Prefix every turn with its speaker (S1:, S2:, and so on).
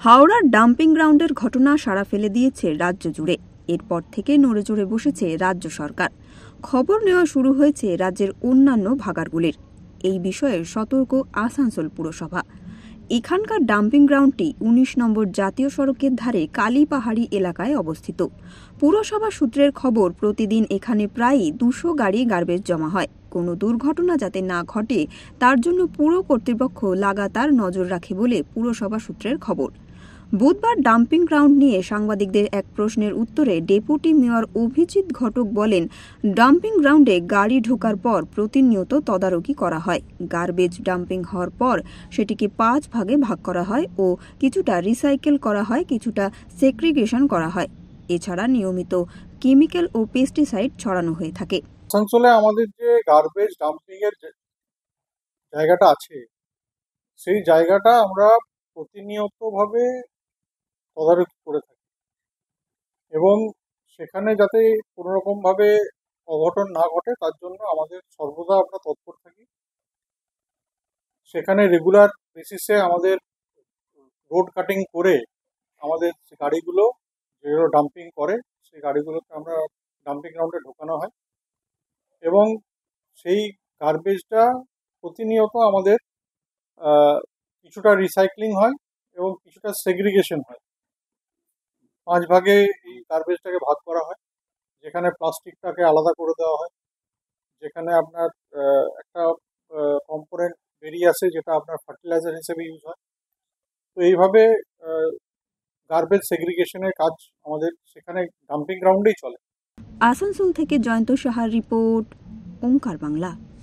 S1: হাওড়ার ডাম্পিং গ্রাউন্ডের ঘটনা সাড়া ফেলে দিয়েছে রাজ্য জুড়ে। এরপর থেকে নড়েচড়ে বসেছে রাজ্য সরকার। খবর নেওয়া শুরু হয়েছে রাজ্যের অন্যান্য ভাগাড়গুলির। এই বিষয়ে সতর্ক আসানসোল পুরসভা। এখানকার ডাম্পিং গ্রাউন্ডটি ১৯ নম্বর জাতীয় সড়কের ধারে কালীপাহাড়ি এলাকায় অবস্থিত। পুরসভা সূত্রের খবর, প্রতিদিন এখানে প্রায় ২০০ গাড়ি গার্বেজ জমা হয়। কোনো দুর্ঘটনা যাতে না ঘটে তার জন্য পুর কর্তৃপক্ষ লাগাতার নজর রাখে বলে পুরসভা সূত্রের খবর। বুধবার ডাম্পিং গ্রাউন্ড নিয়ে সাংবাদিকদের এক প্রশ্নের উত্তরে ডেপুটি মেয়র অভিজিৎ ঘটক বলেন, ডাম্পিং গ্রাউন্ডে গাড়ি ঢোকার পর প্রতিনিয়ত তদারকি করা হয়। গার্বেজ ডাম্পিং হওয়ার পর সেটিকে ৫ ভাগে ভাগ করা হয় ও কিছুটা রিসাইকেল করা হয়, কিছুটা সেগ্রিগেশন করা হয়। এছাড়া নিয়মিত কেমিক্যাল ও পেস্টিসাইড ছড়ানো হয়ে থাকে।
S2: আসানসোলে আমাদের যে গার্বেজ ডাম্পিং এর জায়গাটা আছে, সেই জায়গাটা আমরা প্রতিনিয়তভাবে তদারকি করে থাকি এবং সেখানে যাতে কোনো রকম ভাবে অঘটন না ঘটে তার জন্য আমাদের সর্বদা আমরা তৎপর থাকি। সেখানে রেগুলার বেসিসে আমাদের রোড কাটিং করে আমাদের গাড়িগুলো যেগুলো ডাম্পিং করে সেই গাড়িগুলোকে আমরা ডাম্পিং গ্রাউন্ডে ঢোকানো হয় এবং সেই গার্বেজটা প্রতিনিয়ত আমাদের কিছুটা রিসাইক্লিং হয় এবং কিছুটা সেগ্রিগেশন হয়। ৫ ভাগে এই গার্বেজটাকে ভাগ করা হয়, যেখানে প্লাস্টিকটাকে আলাদা করে দেওয়া হয়, যেখানে আপনার একটা কম্পোনেন্ট বেরিয়ে আসে যেটা আপনার ফার্টিলাইজার হিসেবে ইউজ হয়। তো এইভাবে গার্বেজ সেগ্রিগেশনের কাজ আমাদের সেখানে ডাম্পিং গ্রাউন্ডেই চলে।
S1: আসানসোল থেকে জয়ন্ত সাহার রিপোর্ট, ওঙ্কার বাংলা।